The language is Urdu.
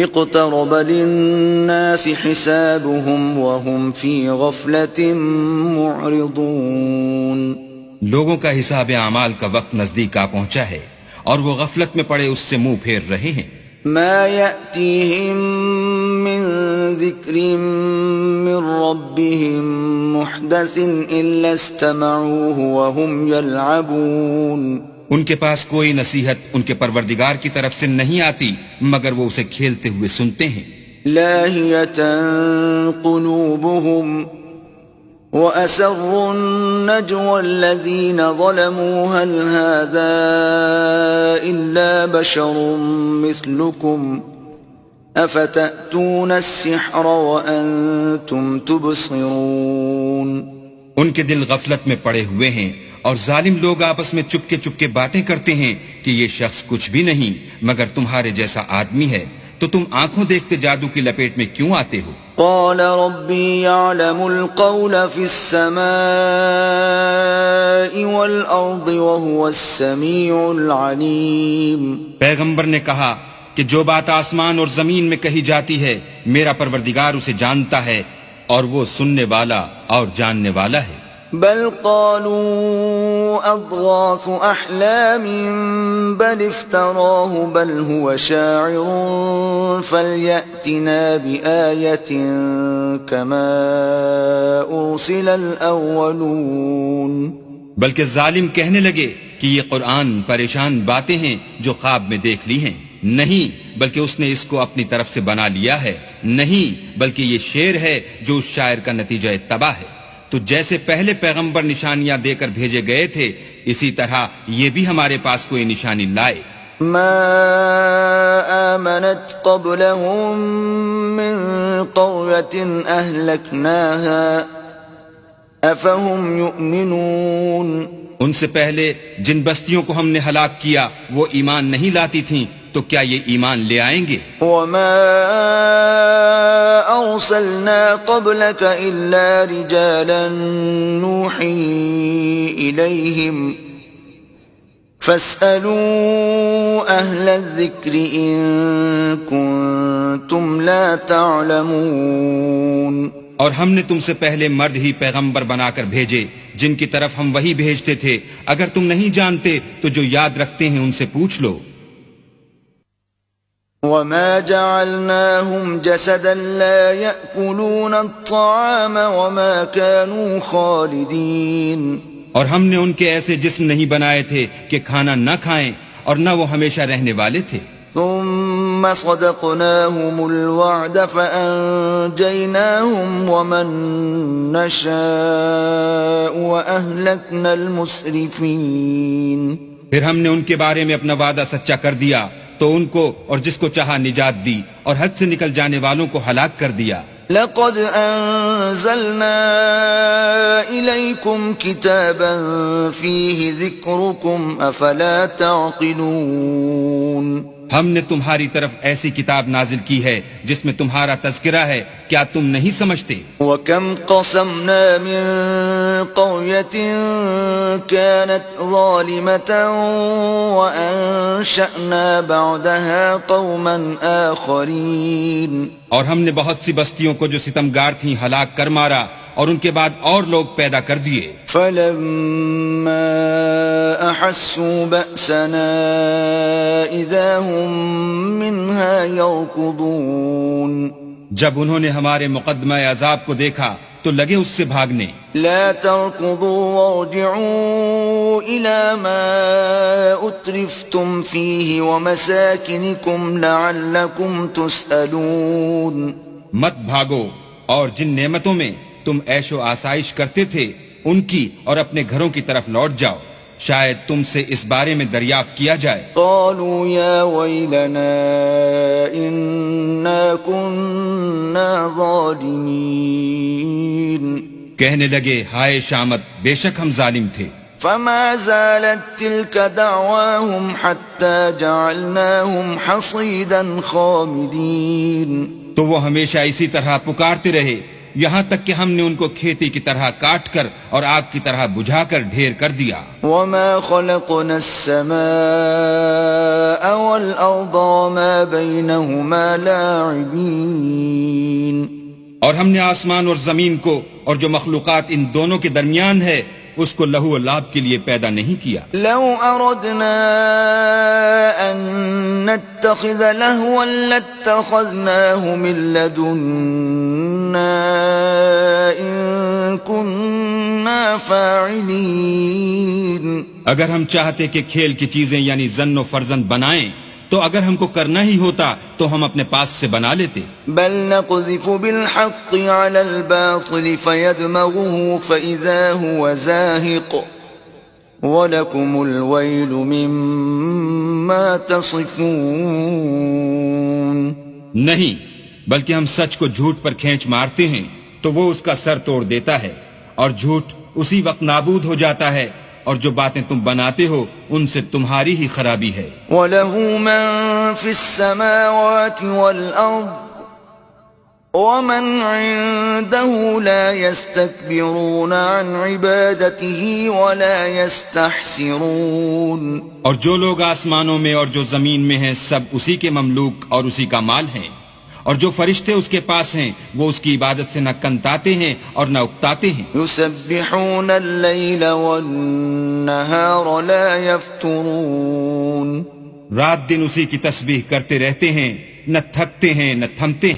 اقترب للناس حسابهم وهم في غفلة معرضون. لوگوں کا حساب اعمال کا وقت نزدیک آ پہنچا ہے اور وہ غفلت میں پڑے اس سے منہ پھیر رہے ہیں. ما يأتيهم من ذكر من ربهم محدث إلا استمعوه وهم يلعبون. ان کے پاس کوئی نصیحت ان کے پروردگار کی طرف سے نہیں آتی مگر وہ اسے کھیلتے ہوئے سنتے ہیں. لاهية قلوبهم وأسروا النجوى الذين ظلموا هل هذا إلا بشر مثلكم أفتأتون السحر وأنتم تبصرون. ان کے دل غفلت میں پڑے ہوئے ہیں اور ظالم لوگ آپس میں چپکے چپکے باتیں کرتے ہیں کہ یہ شخص کچھ بھی نہیں مگر تمہارے جیسا آدمی ہے، تو تم آنکھوں دیکھتے جادو کی لپیٹ میں کیوں آتے ہو؟ قال ربي يعلم القول في السماء والأرض وهو السميع العليم. پیغمبر نے کہا کہ جو بات آسمان اور زمین میں کہی جاتی ہے میرا پروردگار اسے جانتا ہے اور وہ سننے والا اور جاننے والا ہے. بل قالوا أضغاث أحلام بل افتراه بل هو شاعر فليأتنا بآية كما أرسل الأولون. بلکہ ظالم کہنے لگے کہ یہ قرآن پریشان باتیں ہیں جو خواب میں دیکھ لی ہیں. نہیں بلکہ اس نے اس کو اپنی طرف سے بنا لیا ہے. نہیں بلکہ یہ شعر ہے جو اس شاعر کا نتیجہ تباہ ہے. تو جیسے پہلے پیغمبر نشانیاں دے کر بھیجے گئے تھے اسی طرح یہ بھی ہمارے پاس کوئی نشانی لائے. ما آمنت قبلهم من قرية أهلكناها أفهم يؤمنون. ان سے پہلے جن بستیوں کو ہم نے ہلاک کیا وہ ایمان نہیں لاتی تھیں تو کیا یہ ایمان لے آئیں گے؟ وما أرسلنا قبلك إلا رجالا نوحي إليهم فاسألوا أهل الذكر إن كنتم لا تعلمون. اور ہم نے تم سے پہلے مرد ہی پیغمبر بنا کر بھیجے جن کی طرف ہم وہی بھیجتے تھے، اگر تم نہیں جانتے تو جو یاد رکھتے ہیں ان سے پوچھ لو. وما جعلناهم جسدا لا يأكلون الطعام وما كانوا خالدين. اور ہم نے ان کے ایسے جسم نہیں بنائے تھے کہ کھانا نہ کھائیں اور نہ وہ ہمیشہ رہنے والے تھے. ثم صدقناهم الوعد فأنجيناهم ومن نشاء وأهلكنا المسرفين. پھر ہم نے ان کے بارے میں اپنا وعدہ سچا کر دیا تو ان کو اور جس کو چاہا نجات دی اور حد سے نکل جانے والوں کو ہلاک کر دیا. لقد انزلنا الیکم کتابا فیہ ذکرکم افلا تعقلون. ہم نے تمہاری طرف ایسی کتاب نازل کی ہے جس میں تمہارا تذکرہ ہے، کیا تم نہیں سمجھتے؟ وَكَمْ قَصَمْنَا مِن قَرْيَةٍ كَانَتْ ظَالِمَةً وَأَنشَأْنَا بَعْدَهَا قَوْمًا آخَرِينَ. اور ہم نے بہت سی بستیوں کو جو ستمگار تھیں ہلاک کر مارا اور ان کے بعد اور لوگ پیدا کر دیے. فَلَمَّا أَحَسُّوا بَأْسَنَا إِذَا هُمْ مِنْهَا يَرْكُضُونَ. جب انہوں نے ہمارے مقدمہ عذاب کو دیکھا تو لگے اس سے بھاگنے. لا تركضوا وارجعوا إلى ما أترفتم فيه ومساكنكم لعلكم تسألون. مت بھاگو اور جن نعمتوں میں تم عیش و آسائش کرتے تھے ان کی اور اپنے گھروں کی طرف لوٹ جاؤ، شاید تم سے اس بارے میں دریافت کیا جائے. قالوا يا ويلنا إنا كنا ظالمين. کہنے لگے ہائے شامت، بے شک ہم ظالم تھے. فما زالت تلك دعواهم حتى جعلناهم حصيدا خامدين. تو وہ ہمیشہ اسی طرح پکارتے رہے یہاں تک کہ ہم نے ان کو کھیتی کی طرح کاٹ کر اور آگ کی طرح بجھا کر ڈھیر کر دیا. وما خلقنا السماء والأرض وما بينهما لاعبين. اور ہم نے آسمان اور زمین کو اور جو مخلوقات ان دونوں کے درمیان ہے اس کو لہو و لعب کے لیے پیدا نہیں کیا. لو أردنا أن نتخذ لهوا لاتخذناه من لدنا إن كنا فاعلين. اگر ہم چاہتے کہ کھیل کی چیزیں یعنی زن و فرزند بنائیں تو اگر ہم کو کرنا ہی ہوتا تو ہم اپنے پاس سے بنا لیتے. بل نقذف بالحق على الباطل فيدمغه فإذا هو زاهق وَلَكُمُ الْوَيْلُ مِمَّا تَصِفُونَ. نہیں بلکہ ہم سچ کو جھوٹ پر کھینچ مارتے ہیں تو وہ اس کا سر توڑ دیتا ہے اور جھوٹ اسی وقت نابود ہو جاتا ہے اور جو باتیں تم بناتے ہو ان سے تمہاری ہی خرابی ہے. وَلَهُ مَن فِي السَّمَاوَاتِ وَالْأَرْضِ وَمَنْ عِندَهُ لَا يَسْتَكْبِرُونَ عَنْ عِبَادَتِهِ وَلَا يَسْتَحْسِرُونَ. اور جو لوگ آسمانوں میں اور جو زمین میں ہیں سب اسی کے مملوک اور اسی کا مال ہیں، اور جو فرشتے اس کے پاس ہیں وہ اس کی عبادت سے نہ کنتاتے ہیں اور نہ اکتاتے ہیں. يُسَبِّحُونَ اللَّيْلَ وَالنَّهَارَ لَا يَفْتُرُونَ. رات دن اسی کی تسبیح کرتے رہتے ہیں، نہ تھکتے ہیں نہ تھمتے ہیں.